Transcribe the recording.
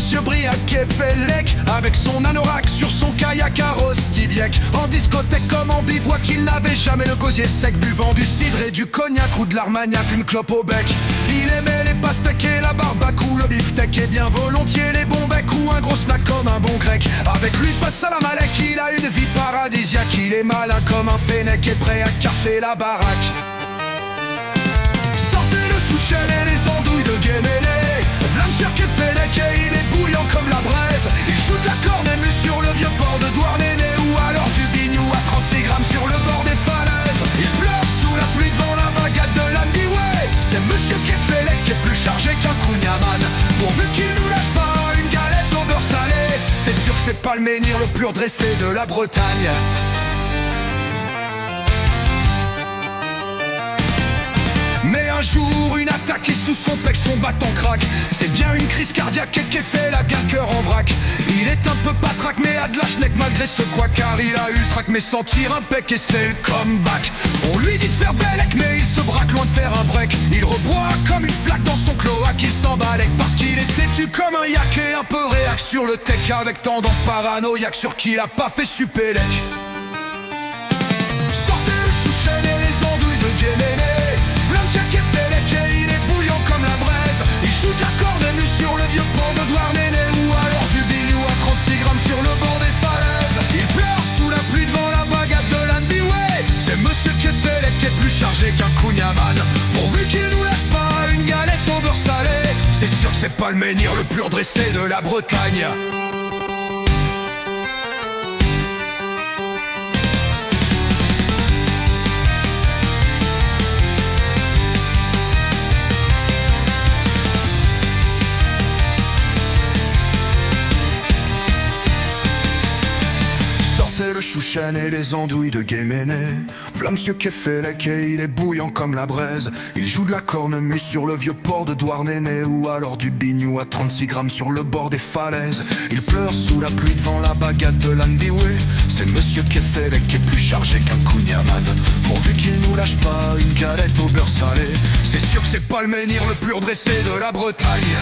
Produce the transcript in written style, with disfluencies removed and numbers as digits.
monsieur Briac et Fellec, avec son anorak sur son kayak à Rostiviec. En discothèque comme en bivouac, il n'avait jamais le gosier sec, buvant du cidre et du cognac ou de l'armagnac, une clope au bec. Il aimait les pastèques et la barbac ou le beefsteak, et bien volontiers les bons becs ou un gros snack comme un bon grec. Avec lui pas de salam alek, il a une vie paradisiaque. Il est malin comme un fennec et prêt à casser la baraque. Sortez le chouchen et les andouilles de Guéméné, v'là monsieur qui fait les quais, il est bouillant comme la braise. Il joue de la cornemuse sur le vieux port de Douarnenez, ou alors du bignou à 36 grammes sur le bord des falaises. Il pleure sous la pluie devant la baguette de l'Andy Way. C'est monsieur qui fait les qui est plus chargé qu'un Kouniaman, pourvu qu'il nous lâche pas une galette au beurre salé. C'est sûr que c'est pas le menhir le plus redressé de la Bretagne. Mais un jour, une attaque et sous son pec, son battant craque. C'est bien une crise cardiaque et qui fait la bien cœur en vrac. Il est un peu patraque mais a de la schneck malgré ce quoi, car il a eu le trac mais sentir un pec et c'est le comeback. On lui dit de faire bellec mais il se braque loin de faire un break. Il reboit comme une flaque dans son cloaque, il s'embalèque parce qu'il est têtu comme un yak et un peu réac sur le tech, avec tendance paranoïaque sur qui il a pas fait supélec. Sortez le chouchen et les andouilles de Guéméné, il est bouillant comme la braise. Il joue de la cornemuse sur le vieux port de Douarnenez, ou alors du bignou à 36 grammes sur le bord des falaises. Il pleure sous la pluie devant la baguette de l'Andy Way. C'est monsieur Kefelec qui est plus chargé qu'un Kouniaman, pourvu qu'il nous lâche pas une galette au beurre salé. C'est sûr que c'est pas le menhir le plus redressé de la Bretagne. Le chouchen et les andouilles de Guéméné, v'là monsieur Kefelec et il est bouillant comme la braise. Il joue de la cornemuse sur le vieux port de Douarnenez, ou alors du bignou à 36 grammes sur le bord des falaises. Il pleure sous la pluie devant la baguette de l'Andy Way. C'est monsieur Kefelec qui est plus chargé qu'un Kouniaman, pourvu qu'il nous lâche pas une galette au beurre salé. C'est sûr que c'est pas le menhir le plus redressé de la Bretagne.